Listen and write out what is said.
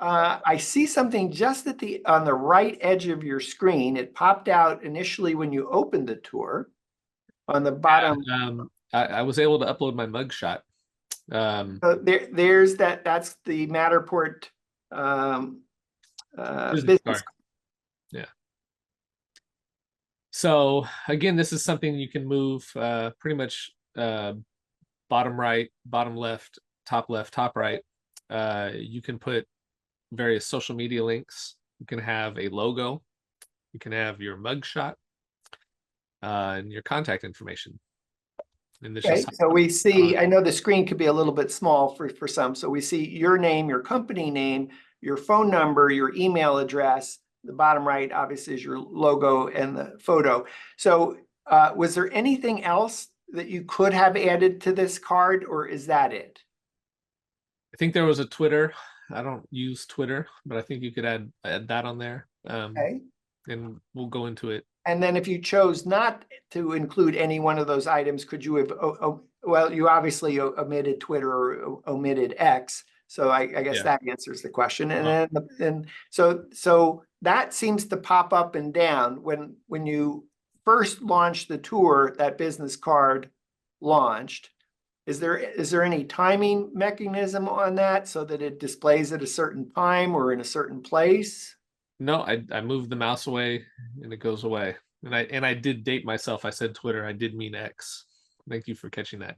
I see something just on the right edge of your screen. It popped out initially when you opened the tour on the bottom. I was able to upload my mugshot. There's that's the Matterport business card. Yeah. So again, this is something you can move pretty much bottom right, bottom left, top right. You can put various social media links. You can have a logo. You can have your mugshot and your contact information. And this Okay, so we see, I know the screen could be a little bit small for some. So we see your name, your company name, your phone number, your email address. The bottom right, obviously, is your logo and the photo. So was there anything else that you could have added to this card, or is that it? I think there was a Twitter. I don't use Twitter, but I think you could add that on there. Okay. And we'll go into it. And then if you chose not to include any one of those items, could you have, well, you obviously omitted Twitter or omitted X. So I guess that answers the question. And then so that seems to pop up and down when you first launched the tour, that business card launched. Is there any timing mechanism on that so that it displays at a certain time or in a certain place? No, I moved the mouse away and it goes away. And I did date myself. I said Twitter. I did mean X. Thank you for catching that.